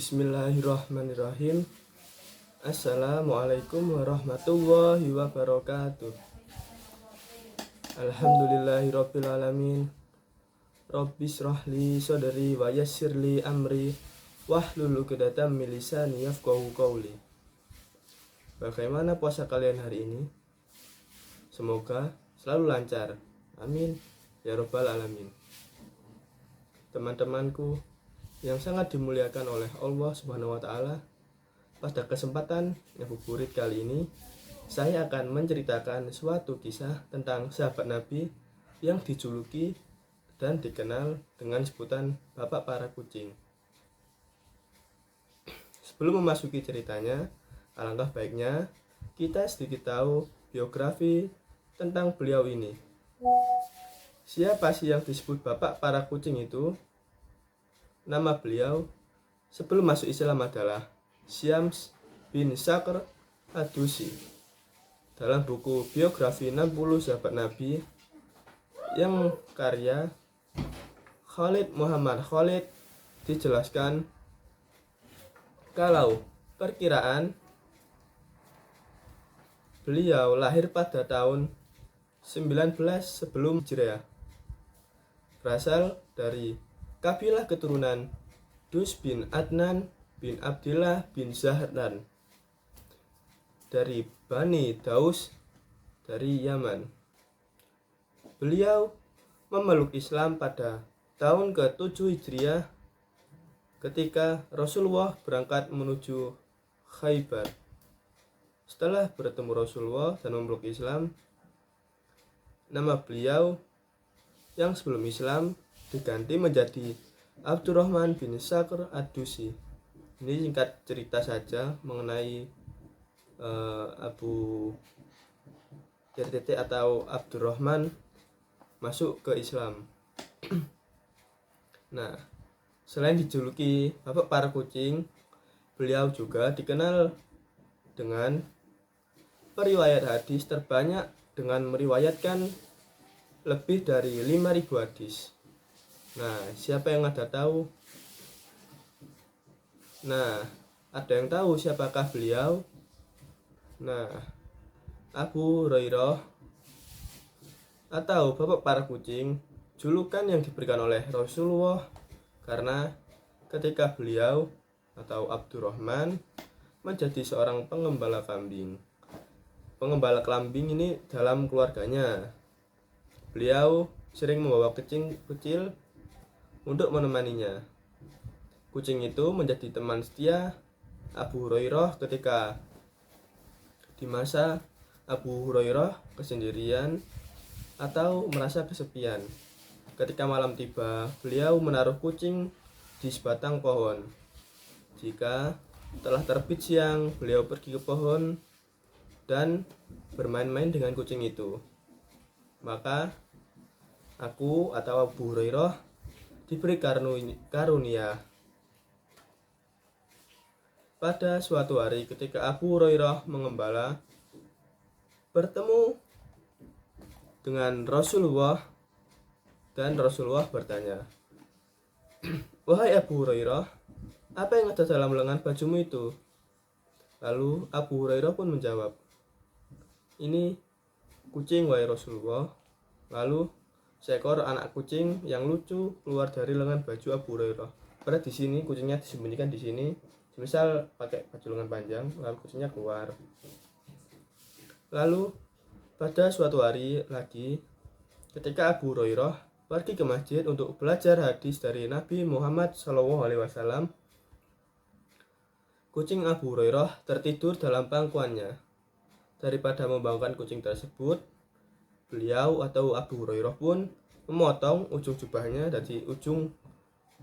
Bismillahirrahmanirrahim. Assalamualaikum warahmatullahi wabarakatuh. Alhamdulillahirabbil alamin. Rabbis shrahli sadri wa yassirli amri wahlul 'uqdatam min lisani yafqahu qawli. Bagaimana puasa kalian hari ini? Semoga selalu lancar. Amin ya rabbal alamin. Teman-temanku yang sangat dimuliakan oleh Allah Subhanahu wa taala, pada kesempatan ngabuburit kali ini saya akan menceritakan suatu kisah tentang sahabat Nabi yang dijuluki dan dikenal dengan sebutan Bapak Para Kucing. Sebelum memasuki ceritanya, alangkah baiknya kita sedikit tahu biografi tentang beliau ini. Siapa sih yang disebut Bapak Para Kucing itu? Nama beliau sebelum masuk Islam adalah Syams bin Sakhr Ad-Dusi. Dalam buku biografi 60 sahabat Nabi yang karya Khalid Muhammad Khalid dijelaskan kalau perkiraan beliau lahir pada tahun 19 sebelum Hijriah, berasal dari kabilah keturunan Dus bin Adnan bin Abdillah bin Zahran dari Bani Daus dari Yaman. Beliau memeluk Islam pada tahun ke-7 Hijriah ketika Rasulullah berangkat menuju Khaybar. Setelah bertemu Rasulullah dan memeluk Islam, nama beliau yang sebelum Islam diganti menjadi Abdurrahman bin Sakhr Ad-Dusi. Ini singkat cerita saja mengenai Abu RTT atau Abdurrahman masuk ke Islam. Nah, selain dijuluki Bapak Para Kucing, beliau juga dikenal dengan periwayat hadis terbanyak dengan meriwayatkan lebih dari 5.000 hadis. Nah, siapa yang ada tahu? Nah, ada yang tahu siapakah beliau? Nah, Abu Hurairah atau Bapak Para Kucing, julukan yang diberikan oleh Rasulullah karena ketika beliau atau Abdurrahman menjadi seorang pengembala kambing. Pengembala kambing ini dalam keluarganya. Beliau sering membawa kucing kecil untuk menemaninya. Kucing itu menjadi teman setia Abu Hurairah ketika di masa Abu Hurairah kesendirian atau merasa kesepian. Ketika malam tiba, beliau menaruh kucing di sebatang pohon. Jika telah terbit siang, beliau pergi ke pohon dan bermain-main dengan kucing itu. Maka aku atau Abu Hurairah diberi karunia. Pada suatu hari ketika Abu Hurairah mengembala bertemu dengan Rasulullah dan Rasulullah bertanya, "Wahai Abu Hurairah, apa yang ada dalam lengan bajumu itu?" Lalu Abu Hurairah pun menjawab, "Ini kucing wahai Rasulullah." Lalu seekor anak kucing yang lucu keluar dari lengan baju Abu Hurairah. Pada di sini kucingnya disembunyikan di sini. Misal pakai baju lengan panjang, lalu kucingnya keluar. Lalu pada suatu hari lagi, ketika Abu Hurairah pergi ke masjid untuk belajar hadis dari Nabi Muhammad SAW, kucing Abu Hurairah tertidur dalam pangkuannya. Daripada membangunkan kucing tersebut, beliau atau Abu Hurairah pun memotong ujung jubahnya. Dari ujung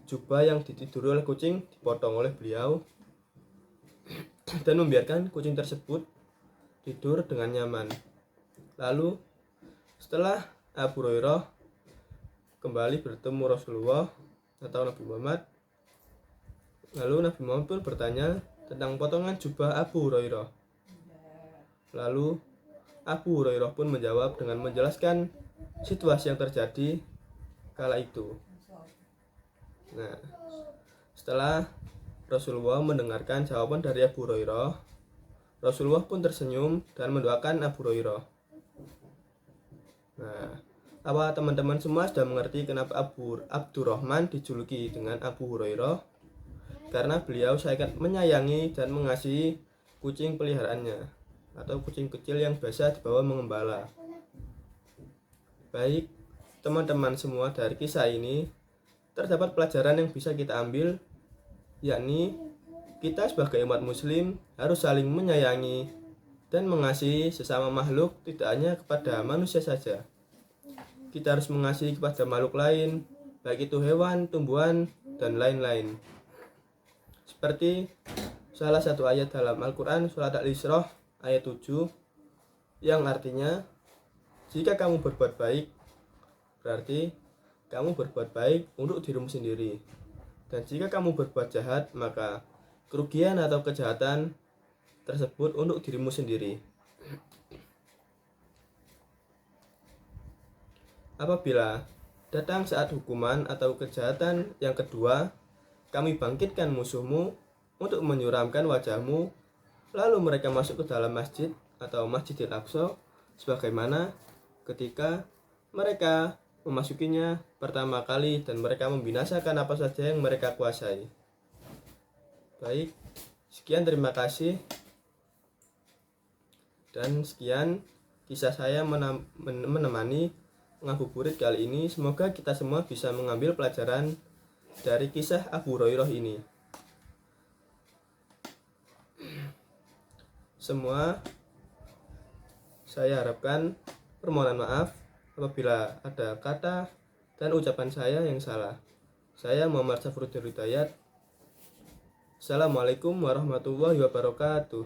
jubah yang ditiduri oleh kucing dipotong oleh beliau dan membiarkan kucing tersebut tidur dengan nyaman. Lalu setelah Abu Hurairah kembali bertemu Rasulullah atau Nabi Muhammad, lalu Nabi Muhammad pun bertanya tentang potongan jubah Abu Hurairah. Lalu Abu Hurairah pun menjawab dengan menjelaskan situasi yang terjadi kala itu. Nah, setelah Rasulullah mendengarkan jawaban dari Abu Hurairah, Rasulullah pun tersenyum dan mendoakan Abu Hurairah. Nah, apa teman-teman semua sudah mengerti kenapa Abdurrahman dijuluki dengan Abu Hurairah? Karena beliau sangat menyayangi dan mengasihi kucing peliharaannya atau kucing kecil yang biasa dibawa mengembala. Baik, teman-teman semua, dari kisah ini terdapat pelajaran yang bisa kita ambil, yakni kita sebagai umat muslim harus saling menyayangi dan mengasihi sesama makhluk, tidak hanya kepada manusia saja. Kita harus mengasihi kepada makhluk lain, baik itu hewan, tumbuhan, dan lain-lain. Seperti salah satu ayat dalam Al-Quran surat Al-Isra ayat 7 yang artinya, jika kamu berbuat baik, berarti kamu berbuat baik untuk dirimu sendiri. Dan jika kamu berbuat jahat, maka kerugian atau kejahatan tersebut untuk dirimu sendiri. Apabila datang saat hukuman atau kejahatan yang kedua, kami bangkitkan musuhmu untuk menyuramkan wajahmu, lalu mereka masuk ke dalam masjid atau Masjidil Aqsa, sebagaimana ketika mereka memasukinya pertama kali dan mereka membinasakan apa saja yang mereka kuasai. Baik, sekian, terima kasih. Dan sekian kisah saya menemani ngabuburit kali ini. Semoga kita semua bisa mengambil pelajaran dari kisah Abu Hurairah ini. Semua saya harapkan permohonan maaf apabila ada kata dan ucapan saya yang salah. Saya Muhammad Safruddin Hidayat. Assalamualaikum warahmatullahi wabarakatuh.